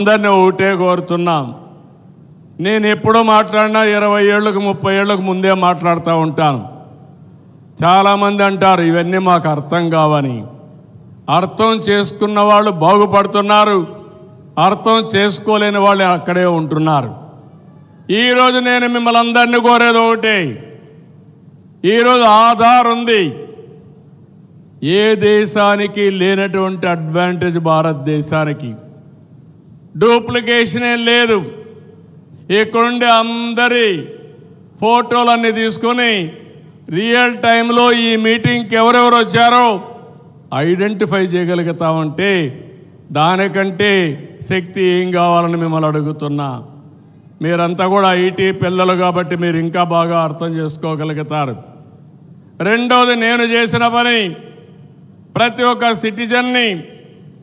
అందరినీ ఒకటే కోరుతున్నాం. నేను ఎప్పుడూ మాట్లాడినా 20 ఏళ్ళకు 30 ఏళ్ళకు ముందే మాట్లాడుతూ ఉంటాను. చాలామంది అంటారు ఇవన్నీ మాకు అర్థం కావని. అర్థం చేసుకున్న వాళ్ళు బాగుపడుతున్నారు, అర్థం చేసుకోలేని వాళ్ళు అక్కడే ఉంటున్నారు. ఈరోజు నేను మిమ్మల్ని అందరినీ కోరేది ఒకటే. ఈరోజు ఆధార్ ఉంది. ఏ దేశానికి లేనటువంటి అడ్వాంటేజ్ భారతదేశానికి. డూప్లికేషన్ ఏం లేదు. ఇక్కడుండే అందరి ఫోటోలన్నీ తీసుకొని రియల్ టైంలో ఈ మీటింగ్కి ఎవరెవరు వచ్చారో ఐడెంటిఫై చేయగలుగుతామంటే దానికంటే శక్తి ఏం కావాలని మిమ్మల్ని అడుగుతున్నా. మీరంతా కూడా ఐటీ పిల్లలు కాబట్టి మీరు ఇంకా బాగా అర్థం చేసుకోగలుగుతారు. రెండోది, నేను చేసిన పని ప్రతి ఒక్క సిటిజన్ని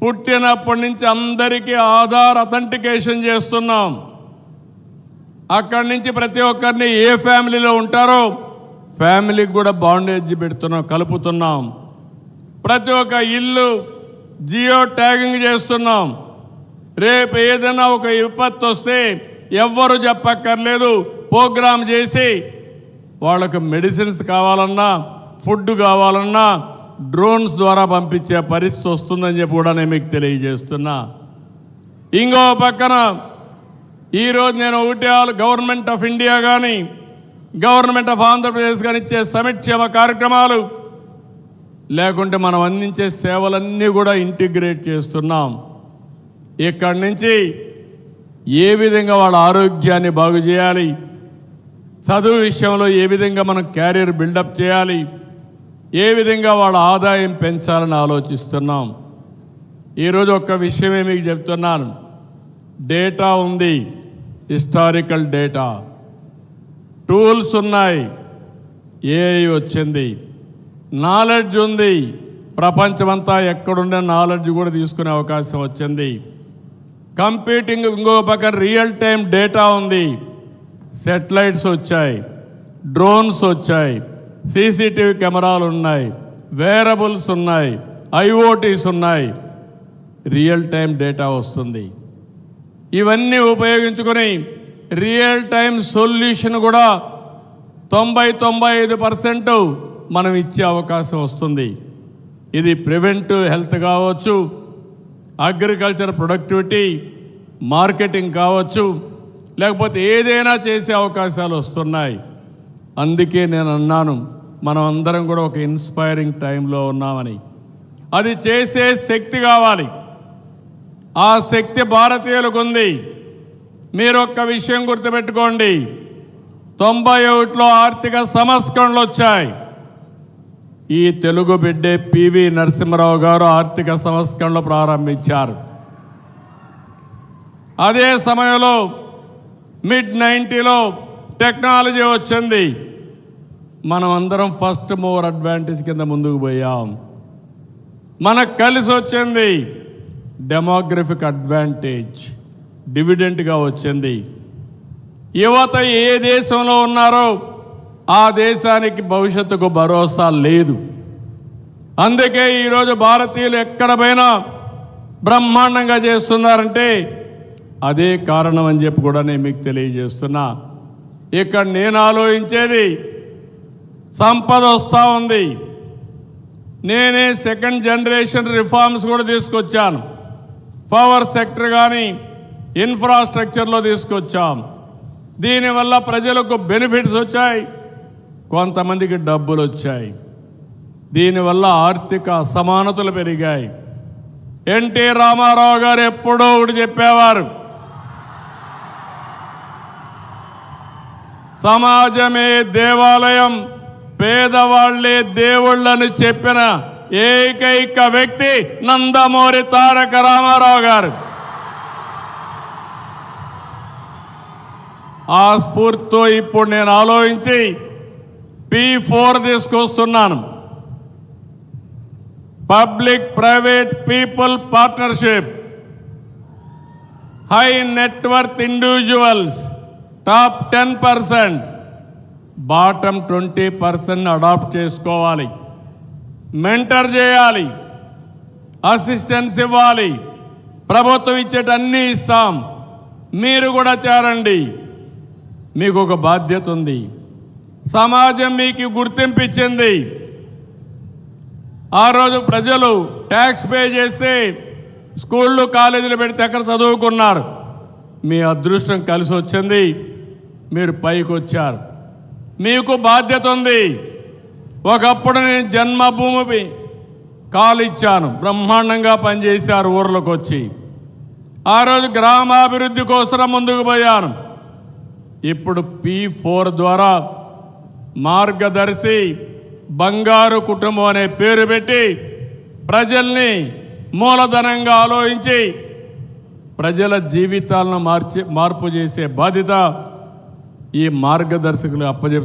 పుట్టినప్పటి నుంచి అందరికీ ఆధార్ అథెంటికేషన్ చేస్తున్నాం. అక్కడి నుంచి ప్రతి ఒక్కరిని ఏ ఫ్యామిలీలో ఉంటారో ఫ్యామిలీకి కూడా బాండేజ్ పెడుతున్నాం, కలుపుతున్నాం. ప్రతి ఒక్క ఇల్లు జియో ట్యాగింగ్ చేస్తున్నాం. రేపు ఏదైనా ఒక విపత్తు వస్తే ఎవ్వరు చెప్పక్కర్లేదు, ప్రోగ్రామ్ చేసి వాళ్ళకు మెడిసిన్స్ కావాలన్నా ఫుడ్ కావాలన్నా డ్రోన్స్ ద్వారా పంపించే పరిస్థితి వస్తుందని చెప్పి కూడా నేను మీకు తెలియజేస్తున్నా. ఇంకో పక్కన ఈరోజు నేను ఒకటే గవర్నమెంట్ ఆఫ్ ఇండియా కానీ గవర్నమెంట్ ఆఫ్ ఆంధ్రప్రదేశ్ కానీ ఇచ్చే సంక్షేమ కార్యక్రమాలు లేకుంటే మనం అందించే సేవలన్నీ కూడా ఇంటిగ్రేట్ చేస్తున్నాం. ఇక్కడి నుంచి ఏ విధంగా వాళ్ళ ఆరోగ్యాన్ని బాగు చేయాలి, చదువు విషయంలో ఏ విధంగా మనం క్యారియర్ బిల్డప్ చేయాలి, ఏ విధంగా వాళ్ళ ఆదాయం పెంచాలని ఆలోచిస్తున్నాం. ఈరోజు ఒక్క విషయమే మీకు చెప్తున్నాను. డేటా ఉంది, హిస్టారికల్ డేటా, టూల్స్ ఉన్నాయి, ఏఐ వచ్చింది, నాలెడ్జ్ ఉంది. ప్రపంచమంతా ఎక్కడుండే నాలెడ్జ్ కూడా తీసుకునే అవకాశం వచ్చింది. కంప్యూటింగ్ ఇంకో పక్కన రియల్ టైం డేటా ఉంది. సెటిలైట్స్ వచ్చాయి, డ్రోన్స్ వచ్చాయి, సీసీటీవీ కెమెరాలు ఉన్నాయి, వేరబుల్స్ ఉన్నాయి, ఐఓటీస్ ఉన్నాయి, రియల్ టైం డేటా వస్తుంది. ఇవన్నీ ఉపయోగించుకొని రియల్ టైం సొల్యూషన్ కూడా 90-95% మనం ఇచ్చే అవకాశం వస్తుంది. ఇది ప్రివెంటివ్ హెల్త్ కావచ్చు, అగ్రికల్చర్ ప్రొడక్టివిటీ, మార్కెటింగ్ కావచ్చు, లేకపోతే ఏదైనా చేసే అవకాశాలు వస్తున్నాయి. అందుకే నేను అన్నాను మనం అందరం కూడా ఒక ఇన్స్పైరింగ్ టైంలో ఉన్నామని. అది చేసే శక్తి కావాలి. ఆ శక్తి భారతీయులకు ఉంది. మీరు ఒక్క విషయం గుర్తుపెట్టుకోండి, 91లో ఆర్థిక సంస్కరణలు వచ్చాయి. ఈ తెలుగు బిడ్డే పివి నరసింహారావు గారు ఆర్థిక సంస్కరణలు ప్రారంభించారు. అదే సమయంలో మిడ్-90లో టెక్నాలజీ వచ్చింది. మనం అందరం ఫస్ట్ మూవర్ అడ్వాంటేజ్ కింద ముందుకు పోయాం. మనకు కలిసి వచ్చింది డెమోగ్రఫిక్ అడ్వాంటేజ్, డివిడెంట్గా వచ్చింది. యువత ఏ దేశంలో ఉన్నారో ఆ దేశానికి భవిష్యత్తుకు భరోసా లేదు. అందుకే ఈరోజు భారతీయులు ఎక్కడ పోయినా బ్రహ్మాండంగా చేస్తున్నారంటే అదే కారణం అని చెప్పి కూడా నేను మీకు తెలియజేస్తున్నా. ఇక్కడ నేను ఆలోచించేది సంపద వస్తూ ఉంది. నేనే సెకండ్ జనరేషన్ రిఫార్మ్స్ కూడా తీసుకొచ్చాను. పవర్ సెక్టర్ కానీ ఇన్ఫ్రాస్ట్రక్చర్లో తీసుకొచ్చాం. దీనివల్ల ప్రజలకు బెనిఫిట్స్ వచ్చాయి, కొంతమందికి డబ్బులు వచ్చాయి. దీనివల్ల ఆర్థిక అసమానతలు పెరిగాయి. ఎన్టీ రామారావు గారు ఎప్పుడో ఒకటి చెప్పేవారు, సమాజమే దేవాలయం, పేదవాళ్లే దేవుళ్ళని చెప్పిన ఏకైక వ్యక్తి నందమూరి తారక రామారావు గారు. ఆ స్ఫూర్తితో ఇప్పుడు నేను ఆలోచించి P4 తీసుకొస్తున్నాను. Public private people partnership. High net worth individuals top 10%, bottom 20% adapt చేసుకోవాలి, మెంటర్ చేయాలి, అసిస్టెన్స్ ఇవ్వాలి, ప్రభుత్వం ఇచ్చేట అన్నీ ఇస్తాం, మీరు కూడా చేరండి. మీకు ఒక బాధ్యత ఉంది. సమాజం మీకు గుర్తింపు ఇచ్చింది. ఆ రోజు ప్రజలు ట్యాక్స్ పే చేస్తే స్కూళ్ళు కాలేజీలు పెడితే ఎక్కడ చదువుకున్నారు? మీ అదృష్టం కలిసి వచ్చింది, మీరు పైకి వచ్చారు. మీకు బాధ్యత ఉంది. ఒకప్పుడు నేను జన్మభూమి కాలు ఇచ్చాను, బ్రహ్మాండంగా పనిచేశారు ఊర్లోకి వచ్చి. ఆ రోజు గ్రామాభివృద్ధి కోసం ముందుకు పోయాను. ఇప్పుడు P4 ద్వారా మార్గదర్శి బంగారు కుటుంబం అనే పేరు పెట్టి ప్రజల్ని మూలధనంగా ఆలోచించి ప్రజల జీవితాలను మార్పు చేసే బాధ్యత ఈ మార్గదర్శకులు అప్పచెప్తున్నారు.